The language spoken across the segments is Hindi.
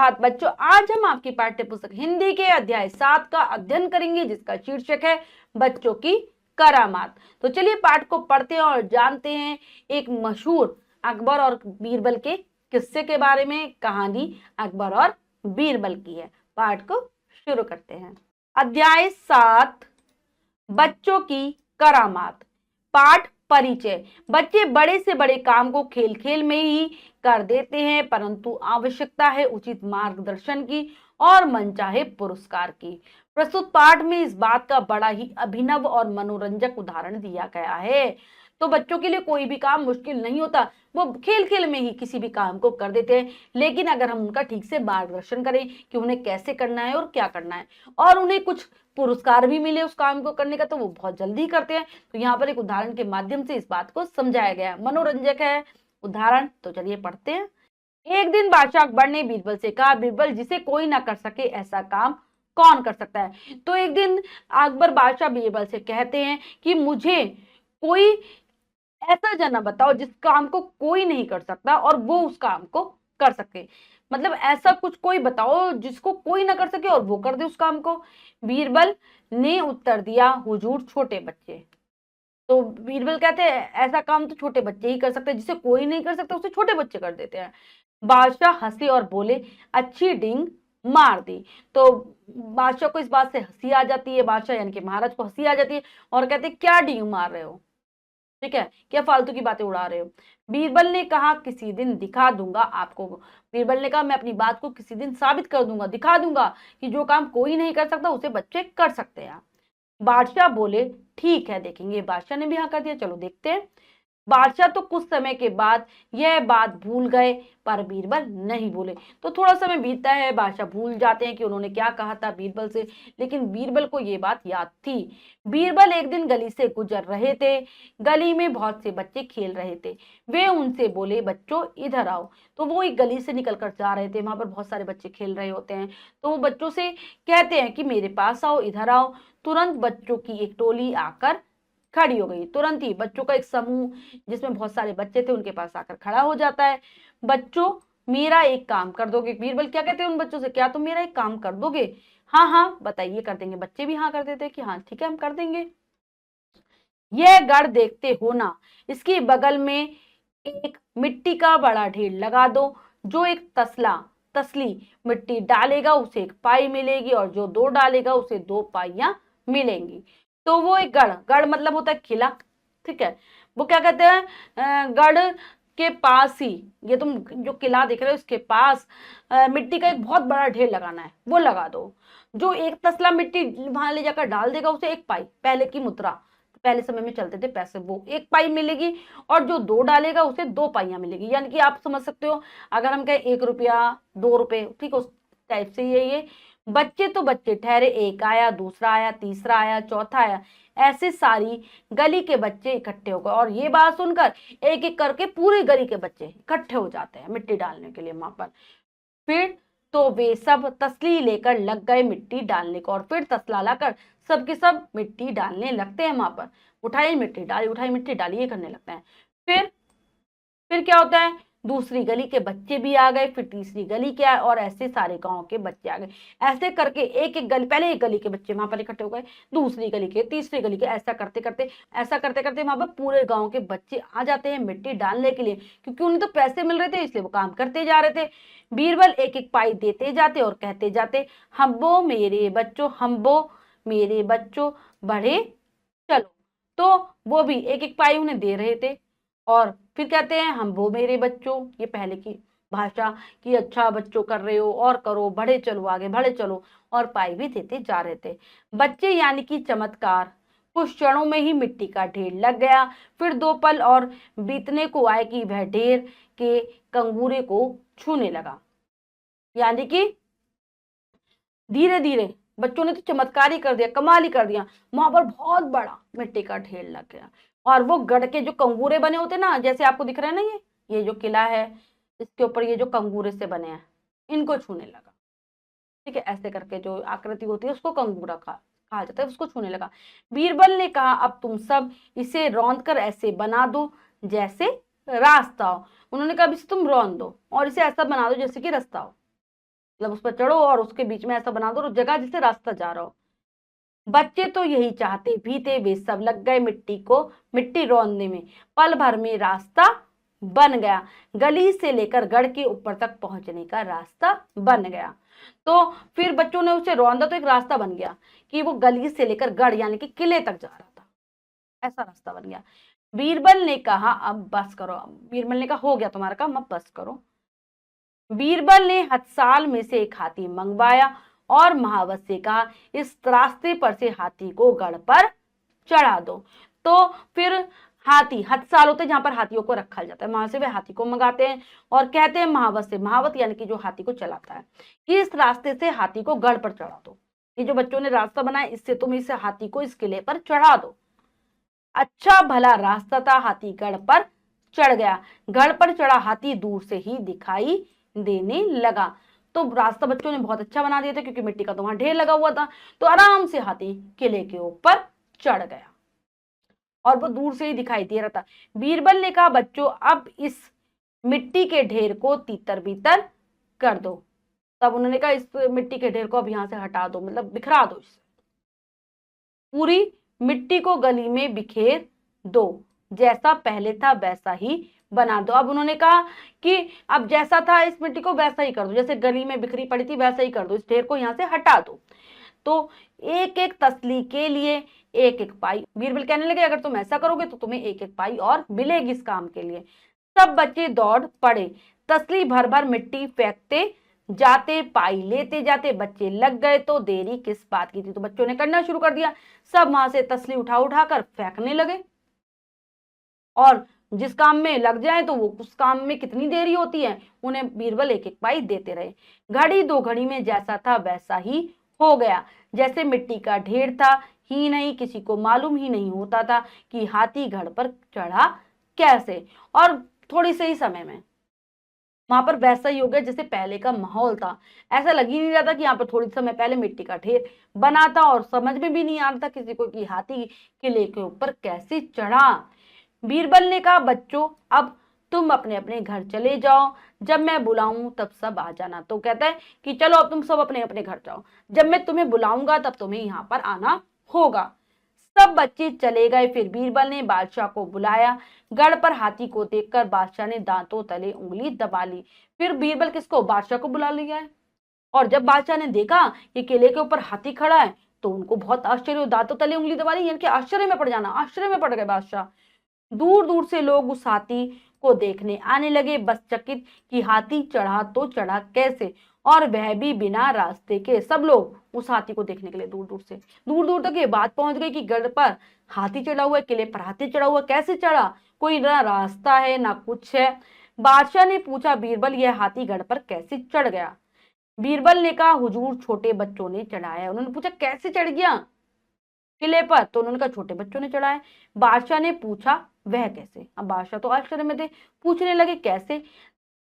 सुप्रभात बच्चों, आज हम आपकी पाठ्य पुस्तक हिंदी के अध्याय 7 का अध्ययन करेंगे, जिसका शीर्षक है बच्चों की करामात। तो चलिए पाठ को पढ़ते हैं और जानते हैं एक मशहूर अकबर और बीरबल के किस्से के बारे में। कहानी अकबर और बीरबल की है। पाठ को शुरू करते हैं। अध्याय 7, बच्चों की करामात। पाठ परिचय। बच्चे बड़े से बड़े काम को खेल खेल में ही कर देते हैं, परंतु आवश्यकता है उचित मार्गदर्शन की और मनचाहे पुरस्कार की। प्रस्तुत पाठ में इस बात का बड़ा ही अभिनव और मनोरंजक उदाहरण दिया गया है। तो बच्चों के लिए कोई भी काम मुश्किल नहीं होता, वो खेल खेल में ही किसी भी काम को कर देते हैं। लेकिन अगर हम उनका ठीक से मार्गदर्शन करें कि उन्हें कैसे करना है और क्या करना है, और उन्हें कुछ पुरस्कार भी मिले उस काम को करने का, तो वो बहुत जल्दी करते हैं। तो यहाँ पर एक उदाहरण के माध्यम से इस बात को समझाया गया है। मनोरंजक है उदाहरण। तो चलिए पढ़ते हैं। एक दिन बादशाह अकबर ने बीरबल से कहा, बीरबल, जिसे कोई ना कर सके ऐसा काम कौन कर सकता है। तो एक दिन अकबर बादशाह बीरबल से कहते हैं कि मुझे कोई ऐसा जना बताओ जिस काम को कोई नहीं कर सकता और वो उस काम को कर सके। मतलब ऐसा कुछ कोई बताओ जिसको कोई ना कर सके और वो कर दे उस काम को। बीरबल ने उत्तर दिया, हुजूर, छोटे बच्चे। तो बीरबल कहते हैं ऐसा काम तो छोटे बच्चे ही कर सकते हैं, जिसे कोई नहीं कर सकता उसे छोटे बच्चे कर देते हैं। बादशाह हंसे और बोले, अच्छी डींग मार दी। तो बादशाह को इस बात से हंसी आ जाती है, बादशाह यानी कि महाराज को हंसी आ जाती है और कहते हैं, क्या डींग मार रहे हो, ठीक है, क्या फालतू की बातें उड़ा रहे हो। बीरबल ने कहा, किसी दिन दिखा दूंगा आपको। बीरबल ने कहा, मैं अपनी बात को किसी दिन साबित कर दूंगा, दिखा दूंगा कि जो काम कोई नहीं कर सकता उसे बच्चे कर सकते हैं। बादशाह बोले, ठीक है, देखेंगे। बादशाह ने भी हाँ कर दिया, चलो देखते हैं। बादशाह तो कुछ समय के बाद यह बात भूल गए, पर बीरबल नहीं भूले। तो थोड़ा समय बीतता है, बादशाह भूल जाते हैं कि उन्होंने क्या कहा था बीरबल से, लेकिन बीरबल को ये बात याद थी। बीरबल एक दिन गली से गुजर रहे थे। गली में बहुत से बच्चे खेल रहे थे। वे उनसे बोले, बच्चों इधर आओ। तो वो एक गली से निकल कर जा रहे थे, वहां पर बहुत सारे बच्चे खेल रहे होते हैं। तो वो बच्चों से कहते हैं कि मेरे पास आओ, इधर आओ। तुरंत बच्चों की एक टोली आकर खड़ी हो गई। तुरंत ही बच्चों का एक समूह, जिसमें बहुत सारे बच्चे थे, उनके पास आकर खड़ा हो जाता है। बच्चों, मेरा एक काम कर दोगे। बीरबल क्या कहते हैं उन बच्चों से, क्या तुम मेरा एक काम कर दोगे। हाँ हाँ बताइए, कर देंगे। बच्चे भी हाँ कर देते हैं कि हाँ ठीक है, हम कर देंगे। यह गढ़ देखते हो ना, इसके बगल में एक मिट्टी का बड़ा ढेर लगा दो। जो एक तसली मिट्टी डालेगा उसे एक पाई मिलेगी, और जो दो डालेगा उसे दो पाइयां मिलेंगी। तो वो एक गढ़ मतलब होता है किला, ठीक है। वो क्या कहते हैं, गढ़ के पास ही, ये तुम जो किला देख रहे हो इसके पास मिट्टी का एक बहुत बड़ा ढेर लगाना है, वो लगा दो। जो एक तसला मिट्टी वहां ले जाकर डाल देगा उसे एक पाई, पहले की मुद्रा, पहले समय में चलते थे पैसे, वो एक पाई मिलेगी। और जो दो डालेगा उसे दो पाइयां मिलेगी। यानी कि आप समझ सकते हो, अगर हम कहें 1 रुपया 2 रुपए, ठीक है, उस टाइप से ये बच्चे तो बच्चे ठहरे, एक आया, दूसरा आया, तीसरा आया, चौथा आया, ऐसे सारी गली के बच्चे इकट्ठे हो गए। और ये बात सुनकर एक एक करके पूरी गली के बच्चे इकट्ठे हो जाते हैं मिट्टी डालने के लिए वहां पर। फिर तो वे सब तसली लेकर लग गए मिट्टी डालने को, और फिर तसला लाकर सबके सब मिट्टी डालने लगते हैं वहां पर। उठाई मिट्टी डाली, उठाई मिट्टी डाली, ये करने लगते हैं। फिर क्या होता है, दूसरी गली के बच्चे भी आ गए, फिर तीसरी गली के आए, और ऐसे सारे गांव के बच्चे आ गए। ऐसे करके एक एक गली, पहले एक गली के बच्चे वहां पर इकट्ठे हो गए, दूसरी गली के, तीसरी गली के, ऐसा करते करते वहां पर पूरे गांव के बच्चे आ जाते हैं मिट्टी डालने के लिए। क्योंकि उन्हें तो पैसे मिल रहे थे, इसलिए वो काम करते जा रहे थे। बीरबल एक एक पाई देते जाते और कहते जाते, हम्बो मेरे बच्चों, हम्बो मेरे बच्चों, बढ़े चलो। तो वो भी एक एक पाई उन्हें दे रहे थे, और फिर कहते हैं, हम वो मेरे बच्चों, ये पहले की भाषा कि अच्छा बच्चों कर रहे हो और करो, बढ़े चलो आगे, बढ़े चलो, और पाई भी देते जा रहे थे। बच्चे यानी कि चमत्कार, कुछ क्षणों में ही मिट्टी का ढेर लग गया। फिर 2 पल और बीतने को आए कि वह ढेर के कंगूरे को छूने लगा। यानी कि धीरे धीरे बच्चों ने तो चमत्कार ही कर दिया, कमाल ही कर दिया। वहां पर बहुत बड़ा मिट्टी का ढेर लग गया, और वो गढ़ के जो कंगूरे बने होते ना, जैसे आपको दिख रहे हैं ना, ये जो किला है, इसके ऊपर ये जो कंगूरे से बने हैं, इनको छूने लगा, ठीक है। ऐसे करके जो आकृति होती है उसको कंगूरा कहा जाता है, उसको छूने लगा। बीरबल ने कहा, अब तुम सब इसे रौंद कर ऐसे बना दो जैसे रास्ता हो। उन्होंने कहा, इसे तुम रौंद दो और इसे ऐसा बना दो जैसे कि रास्ता हो, मतलब उस पर चढ़ो और उसके बीच में ऐसा बना दो जगह जिससे रास्ता जा रहा हो। बच्चे तो यही चाहते भी थे, वे सब लग गए मिट्टी रौंदने में। पल भर में रास्ता बन गया, गली से लेकर गढ़ के ऊपर तक पहुंचने का रास्ता बन गया। तो फिर बच्चों ने उसे रौंदा तो एक रास्ता बन गया कि वो गली से लेकर गढ़ यानी कि किले तक जा रहा था, ऐसा रास्ता बन गया। बीरबल ने कहा अब बस करो, बीरबल ने कहा हो गया तुम्हारा काम, अब बस करो। बीरबल ने हथसाल में से एक हाथी मंगवाया और महावत से कहा इस रास्ते पर से हाथी को गढ़ पर चढ़ा दो। तो फिर हाथी, हथसाल होते जहां पर हाथियों को रखा जाता है, वहां से वे हाथी को मंगाते हैं और कहते हैं महावत से, महावत यानी कि जो हाथी को चलाता है, कि इस रास्ते से हाथी को गढ़ पर चढ़ा दो। ये जो बच्चों ने रास्ता बनाया इससे तुम इस हाथी को इस किले पर चढ़ा दो। अच्छा भला रास्ता था, हाथी गढ़ पर चढ़ गया। गढ़ पर चढ़ा हाथी दूर से ही दिखाई देने लगा। तो रास्ता बच्चों ने बहुत अच्छा बना दिया था क्योंकि मिट्टी का तो वहां ढेर लगा हुआ था, तो आराम से हाथी किले के ऊपर चढ़ गया और वो दूर से ही दिखाई दे रहा था। बीरबल ने कहा बच्चों अब इस मिट्टी के ढेर को तीतर बीतर कर दो। तब उन्होंने कहा इस मिट्टी के ढेर को अब यहां से हटा दो, मतलब बिखरा दो, इसे पूरी मिट्टी को गली में बिखेर दो, जैसा पहले था वैसा ही बना दो। अब उन्होंने कहा कि अब जैसा था इस मिट्टी को वैसा ही कर दो, जैसे गली में बिखरी पड़ी थी वैसा ही कर दो, इस ढेर को यहाँ से हटा दो। तो एक एक तसली के लिए एक एक पाई। बीरबल कहने लगे अगर तुम ऐसा करोगे तो तुम्हें एक एक पाई और मिलेगी इस काम के लिए। सब बच्चे दौड़ पड़े, तसली भर भर मिट्टी फेंकते जाते, पाई लेते जाते। बच्चे लग गए तो देरी किस बात की थी, तो बच्चों ने करना शुरू कर दिया। सब वहां से तसली उठा उठाकर फेंकने लगे और जिस काम में लग जाए तो वो उस काम में कितनी देरी होती है, उन्हें बीरबल एक एक पाई देते रहे। घड़ी दो घड़ी में जैसा था वैसा ही हो गया, जैसे मिट्टी का ढेर था ही नहीं, किसी को मालूम ही नहीं होता था कि हाथी गढ़ पर चढ़ा कैसे। और थोड़ी से ही समय में वहां पर वैसा ही हो गया जैसे पहले का माहौल था। ऐसा लग ही नहीं रहा था कि यहाँ पर थोड़ी समय पहले मिट्टी का ढेर बना था और समझ में भी नहीं आ रहा था किसी को कि हाथी किले के ऊपर कैसे चढ़ा। बीरबल ने कहा बच्चों अब तुम अपने अपने घर चले जाओ, जब मैं बुलाऊं तब सब आ जाना। तो कहता है कि चलो अब तुम सब अपने अपने घर जाओ, जब मैं तुम्हें बुलाऊंगा तब तुम्हें यहाँ पर आना होगा। सब बच्चे चले गए। फिर बीरबल ने बादशाह को बुलाया। गढ़ पर हाथी को देखकर बादशाह ने दांतों तले उंगली दबा ली। फिर बीरबल किसको, बादशाह को बुला लिया है। और जब बादशाह ने देखा कि किले के ऊपर हाथी खड़ा है तो उनको बहुत आश्चर्य, दांतों तले उंगली दबा ली यानी कि आश्चर्य में पड़ जाना, आश्चर्य में पड़ गए बादशाह। दूर दूर से लोग उस हाथी को देखने आने लगे, बस चकित कि हाथी चढ़ा तो चढ़ा कैसे, और वह भी बिना रास्ते के। सब लोग उस हाथी को देखने के लिए दूर दूर तक ये बात पहुंच गई कि गढ़ पर हाथी चढ़ा हुआ है, किले पर हाथी चढ़ा हुआ, कैसे चढ़ा, कोई ना रास्ता है ना कुछ है। बादशाह ने पूछा बीरबल यह हाथी गढ़ पर कैसे चढ़ गया। बीरबल ने कहा हुजूर छोटे बच्चों ने चढ़ाया। उन्होंने पूछा कैसे चढ़ गया किले पर, तो उन्होंने कहा छोटे बच्चों ने चढ़ाया। बादशाह ने पूछा वह कैसे। अब बादशाह तो आश्चर्य में थे, पूछने लगे कैसे।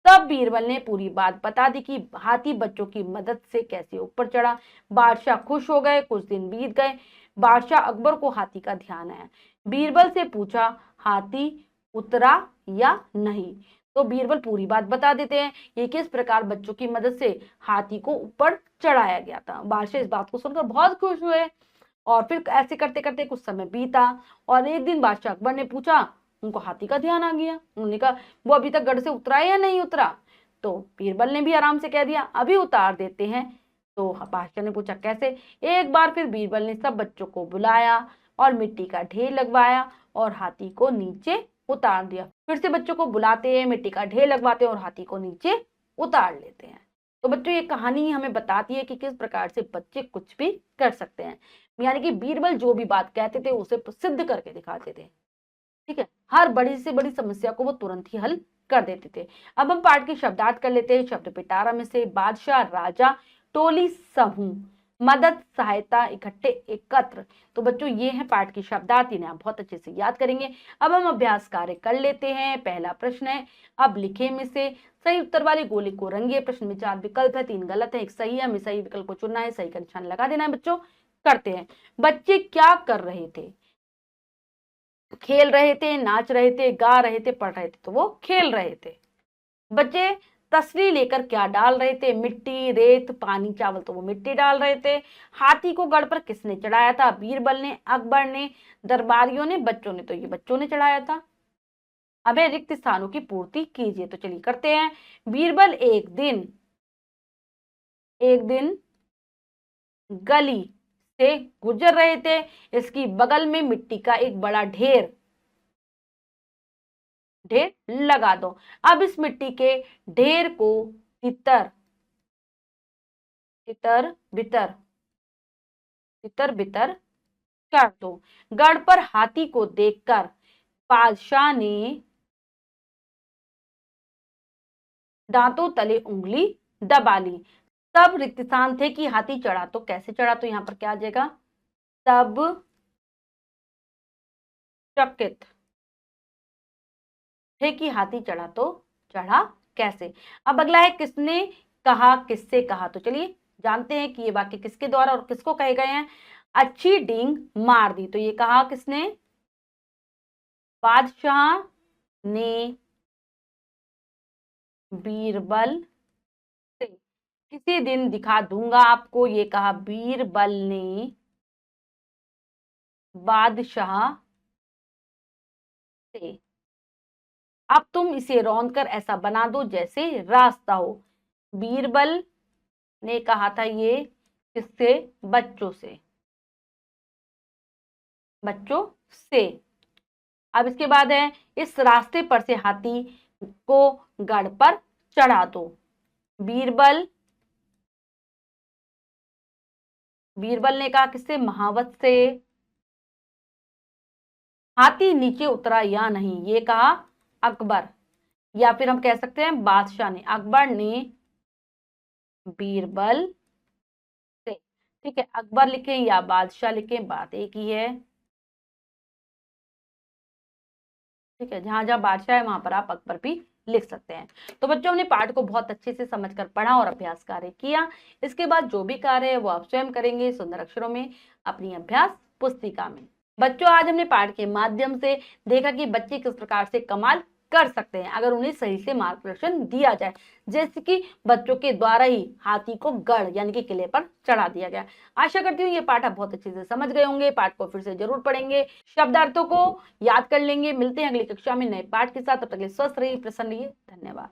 तब बीरबल ने पूरी बात बता दी कि हाथी बच्चों की मदद से कैसे ऊपर चढ़ा। बादशाह खुश हो गए। कुछ दिन बीत गए। बादशाह अकबर को हाथी का ध्यान आया। बीरबल से पूछा हाथी उतरा या नहीं। तो बीरबल पूरी बात बता देते हैं ये किस प्रकार बच्चों की मदद से हाथी को ऊपर चढ़ाया गया था। बादशाह इस बात को सुनकर बहुत खुश हुए और फिर ऐसे करते करते कुछ समय बीता और एक दिन बादशाह अकबर ने पूछा, उनको हाथी का ध्यान आ गया। उन्होंने कहा वो अभी तक गढ़ से उतरा है या नहीं उतरा। तो बीरबल ने भी आराम से कह दिया अभी उतार देते हैं। तो बादशाह ने पूछा कैसे। एक बार फिर बीरबल ने सब बच्चों को बुलाया और मिट्टी का ढेर लगवाया और हाथी को नीचे उतार दिया। फिर से बच्चों को बुलाते हैं, मिट्टी का ढेर लगवाते हैं और हाथी को नीचे उतार लेते हैं। तो बच्चों ये कहानी हमें बताती है कि किस प्रकार से बच्चे कुछ भी कर सकते हैं, यानी कि बीरबल जो भी बात कहते थे उसे सिद्ध करके दिखाते थे। ठीक है, हर बड़ी से बड़ी समस्या को वो तुरंत ही हल कर देते थे। अब हम पाठ के शब्दार्थ कर लेते हैं। शब्द पिटारा में से बादशाह, राजा, टोली, समूह, मदद, सहायता, इकट्ठे, एकत्र। तो बच्चों ये है पाठ की शब्दार्थ, इन्हें आप बहुत अच्छे से याद करेंगे। अब हम अभ्यास कार्य कर लेते हैं। पहला प्रश्न है अब लिखे में से सही उत्तर वाले गोले को रंगिए। प्रश्न में 4 विकल्प है, 3 गलत है, 1 सही है। हमें सही विकल्प को चुनना है, सही का निशान लगा देना है। बच्चों करते हैं। बच्चे क्या कर रहे थे, खेल रहे थे, नाच रहे थे, गा रहे थे, पढ़ रहे थे। तो वो खेल रहे थे। बच्चे तसली लेकर क्या डाल रहे थे? मिट्टी, रेत, पानी, चावल। तो वो मिट्टी डाल रहे थे। हाथी को गढ़ पर किसने चढ़ाया था? बीरबल ने, अकबर ने, दरबारियों ने, बच्चों ने। तो ये बच्चों ने चढ़ाया था। अब है रिक्त स्थानों की पूर्ति कीजिए। तो चलिए करते हैं। बीरबल एक दिन गली से गुजर रहे थे। इसकी बगल में मिट्टी का एक बड़ा ढेर लगा दो। अब इस मिट्टी के ढेर को तितर तितर बितर तितर बितर कर दो। गढ़ पर हाथी को देखकर बादशाह ने दांतों तले उंगली दबा ली। तब रिक्त स्थान थे कि हाथी चढ़ा। तो कैसे चढ़ा? तो यहां पर क्या आ जाएगा? तब चकित थे कि हाथी चढ़ा। तो चढ़ा कैसे? अब अगला है किसने कहा, किससे कहा। तो चलिए जानते हैं कि ये वाक्य किसके द्वारा और किसको कहे गए हैं। अच्छी डींग मार दी। तो ये कहा किसने? बादशाह ने बीरबल से। किसी दिन दिखा दूंगा आपको। ये कहा बीरबल ने बादशाह से। अब तुम इसे रौंद कर ऐसा बना दो जैसे रास्ता हो। बीरबल ने कहा था ये किससे? बच्चों से। बच्चों से। अब इसके बाद है इस रास्ते पर से हाथी को गढ़ पर चढ़ा दो। बीरबल बीरबल ने कहा किससे? महावत से। हाथी नीचे उतरा या नहीं? ये कहा अकबर, या फिर हम कह सकते हैं बादशाह ने। अकबर ने बीरबल से। ठीक है, अकबर लिखें या बादशाह लिखें, बात एक ही है। ठीक है, जहां जहां बादशाह है वहां पर आप अकबर भी लिख सकते हैं। तो बच्चों ने पाठ को बहुत अच्छे से समझकर पढ़ा और अभ्यास कार्य किया। इसके बाद जो भी कार्य है वो आप स्वयं करेंगे सुंदर अक्षरों में अपनी अभ्यास पुस्तिका में। बच्चों, आज हमने पाठ के माध्यम से देखा कि बच्चे किस प्रकार से कमाल कर सकते हैं अगर उन्हें सही से मार्गदर्शन दिया जाए। जैसे कि बच्चों के द्वारा ही हाथी को गढ़ यानी कि किले पर चढ़ा दिया गया। आशा करती हूँ ये पाठ आप बहुत अच्छे से समझ गए होंगे। पाठ को फिर से जरूर पढ़ेंगे, शब्दार्थों को याद कर लेंगे। मिलते हैं अगली कक्षा में नए पाठ के साथ। तब तक के लिए स्वस्थ रहिए, प्रसन्न रहिए। धन्यवाद।